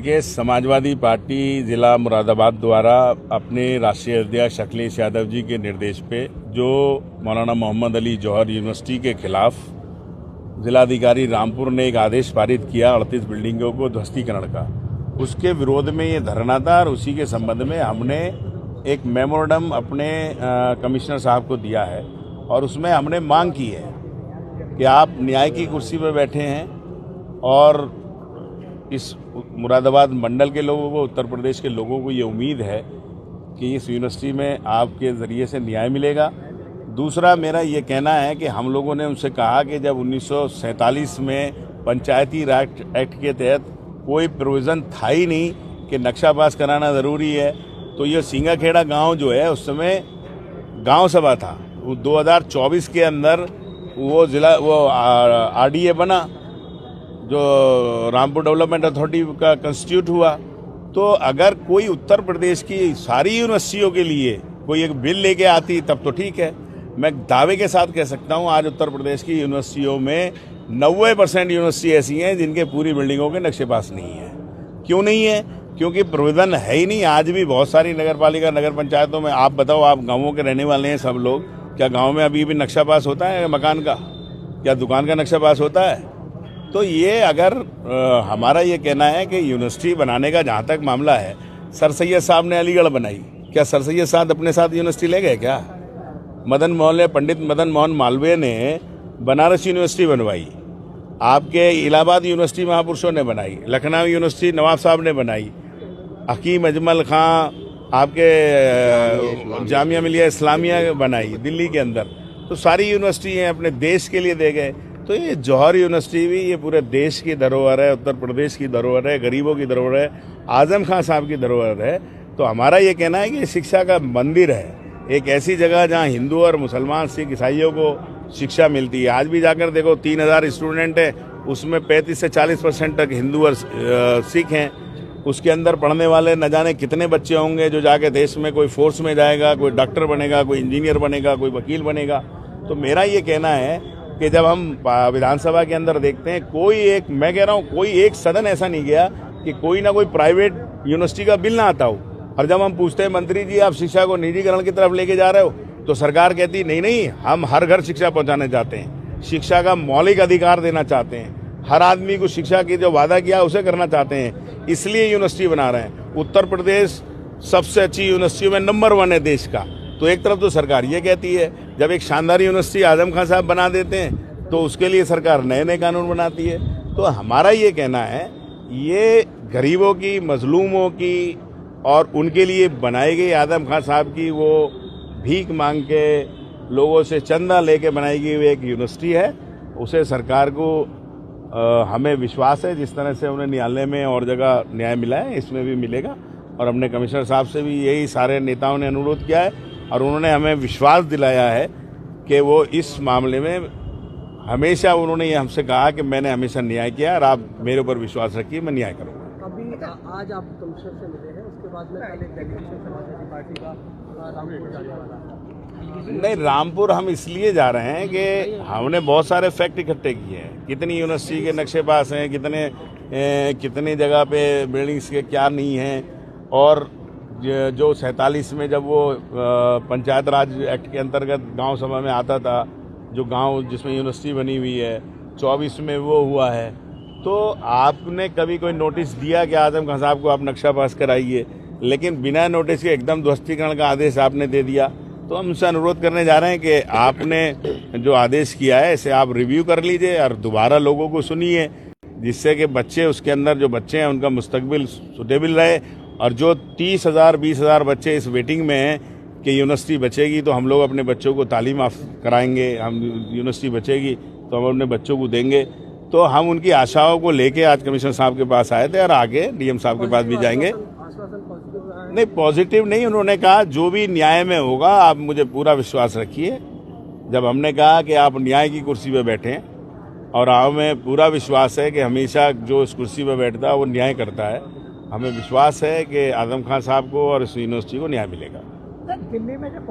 देखिए, समाजवादी पार्टी जिला मुरादाबाद द्वारा अपने राष्ट्रीय अध्यक्ष अखिलेश यादव जी के निर्देश पे जो मौलाना मोहम्मद अली जौहर यूनिवर्सिटी के खिलाफ जिलाधिकारी रामपुर ने एक आदेश पारित किया 38 बिल्डिंगों को ध्वस्तीकरण का, उसके विरोध में ये धरना था और उसी के संबंध में हमने एक मेमोरेंडम अपने कमिश्नर साहब को दिया है और उसमें हमने मांग की है कि आप न्याय की कुर्सी पर बैठे हैं और इस मुरादाबाद मंडल के लोगों को, उत्तर प्रदेश के लोगों को ये उम्मीद है कि इस यूनिवर्सिटी में आपके ज़रिए से न्याय मिलेगा। दूसरा मेरा ये कहना है कि हम लोगों ने उनसे कहा कि जब 1947 में पंचायती राज एक्ट के तहत कोई प्रोविज़न था ही नहीं कि नक्शा पास कराना ज़रूरी है, तो ये सिंगाखेड़ा गांव जो है उस समय गांव सभा था। वो 2024 के अंदर वो आरडीए बना जो रामपुर डेवलपमेंट अथॉरिटी का कंस्टिट्यूट हुआ। तो अगर कोई उत्तर प्रदेश की सारी यूनिवर्सिटियों के लिए कोई एक बिल लेके आती तब तो ठीक है। मैं दावे के साथ कह सकता हूं आज उत्तर प्रदेश की यूनिवर्सिटियों में 90% यूनिवर्सिटी ऐसी हैं जिनके पूरी बिल्डिंगों के नक्शे पास नहीं है। क्यों नहीं है? क्योंकि प्रोविजन है ही नहीं। आज भी बहुत सारी नगर पालिका, नगर पंचायतों में, आप बताओ, आप गाँवों के रहने वाले हैं सब लोग, क्या गाँव में अभी भी नक्शा पास होता है मकान का? क्या दुकान का नक्शा पास होता है? तो ये अगर हमारा ये कहना है कि यूनिवर्सिटी बनाने का जहाँ तक मामला है, सर सैयद साहब ने अलीगढ़ बनाई, क्या सर सैयद साहब अपने साथ यूनिवर्सिटी ले गए क्या? पंडित मदन मोहन मालवीय ने बनारस यूनिवर्सिटी बनवाई, आपके इलाहाबाद यूनिवर्सिटी महापुरुषों ने बनाई, लखनऊ यूनिवर्सिटी नवाब साहब ने बनाई, हकीम अजमल खां आपके जामिया मिलिया इस्लामिया बनाई दिल्ली के अंदर। तो सारी यूनिवर्सिटी हैं अपने देश के लिए दे गए। तो ये जौहर यूनिवर्सिटी भी ये पूरे देश की धरोहर है, उत्तर प्रदेश की धरोहर है, गरीबों की धरोहर है, आजम खान साहब की धरोहर है। तो हमारा ये कहना है कि शिक्षा का मंदिर है, एक ऐसी जगह जहाँ हिंदू और मुसलमान, सिख, ईसाइयों को शिक्षा मिलती है। आज भी जाकर देखो 3000 स्टूडेंट है, उसमें 35 से 40% तक हिंदू और सिख हैं। उसके अंदर पढ़ने वाले न जाने कितने बच्चे होंगे जो जाके देश में कोई फोर्स में जाएगा, कोई डॉक्टर बनेगा, कोई इंजीनियर बनेगा, कोई वकील बनेगा। तो मेरा ये कहना है कि जब हम विधानसभा के अंदर देखते हैं, कोई एक, मैं कह रहा हूँ, कोई एक सदन ऐसा नहीं गया कि कोई ना कोई प्राइवेट यूनिवर्सिटी का बिल ना आता हो। और जब हम पूछते हैं मंत्री जी आप शिक्षा को निजीकरण की तरफ लेके जा रहे हो, तो सरकार कहती नहीं, हम हर घर शिक्षा पहुंचाने चाहते हैं, शिक्षा का मौलिक अधिकार देना चाहते हैं, हर आदमी को शिक्षा की जो वादा किया उसे करना चाहते हैं, इसलिए यूनिवर्सिटी बना रहे हैं। उत्तर प्रदेश सबसे अच्छी यूनिवर्सिटियों में नंबर 1 है देश का। तो एक तरफ तो सरकार ये कहती है, जब एक शानदार यूनिवर्सिटी आजम खान साहब बना देते हैं तो उसके लिए सरकार नए नए कानून बनाती है। तो हमारा ये कहना है, ये गरीबों की, मजलूमों की और उनके लिए बनाई गई आजम खान साहब की वो भीख मांग के लोगों से चंदा लेके बनाई गई एक यूनिवर्सिटी है। उसे सरकार को हमें विश्वास है, जिस तरह से उन्हें न्यायालय में और जगह न्याय मिला है, इसमें भी मिलेगा। और हमने कमिश्नर साहब से भी यही सारे नेताओं ने अनुरोध किया है और उन्होंने हमें विश्वास दिलाया है कि वो इस मामले में हमेशा, उन्होंने ये हमसे कहा कि मैंने हमेशा न्याय किया और आप मेरे ऊपर विश्वास रखिए, मैं न्याय करूँगा। अभी आज आप कमिश्नर से मिले हैं, उसके बाद में कल एक डेलीगेशन समाजवादी पार्टी का रामपुर जाने वाला है। नहीं, रामपुर हम इसलिए जा रहे हैं कि हमने बहुत सारे फैक्ट इकट्ठे किए हैं, कितनी यूनिवर्सिटी के नक्शे पास हैं, कितने जगह पे बिल्डिंग्स के क्या नहीं हैं। और जो 47 में जब वो पंचायत राज एक्ट के अंतर्गत गांव सभा में आता था, जो गांव जिसमें यूनिवर्सिटी बनी हुई है, 24 में वो हुआ है। तो आपने कभी कोई नोटिस दिया कि आजम खान साहब को आप नक्शा पास कराइए? लेकिन बिना नोटिस के एकदम ध्वस्तीकरण का आदेश आपने दे दिया। तो हम उनसे अनुरोध करने जा रहे हैं कि आपने जो आदेश किया है इसे आप रिव्यू कर लीजिए और दोबारा लोगों को सुनिए, जिससे कि बच्चे, उसके अंदर जो बच्चे हैं उनका मुस्तकबिल सुटेबल रहे। और जो 30,000 20,000 बच्चे इस वेटिंग में हैं कि यूनिवर्सिटी बचेगी तो हम लोग अपने बच्चों को तालीम कराएंगे, हम यूनिवर्सिटी बचेगी तो हम अपने बच्चों को देंगे। तो हम उनकी आशाओं को लेके आज कमिश्नर साहब के पास आए थे और आगे डीएम साहब के पास भी जाएंगे। नहीं, पॉजिटिव नहीं, उन्होंने कहा जो भी न्याय में होगा आप मुझे पूरा विश्वास रखिए। जब हमने कहा कि आप न्याय की कुर्सी पर बैठे हैं और हमें पूरा विश्वास है कि हमेशा जो इस कुर्सी पर बैठता है वो न्याय करता है, हमें विश्वास है कि आजम खान साहब को और इस यूनिवर्सिटी को न्याय मिलेगा। दिल्ली में जब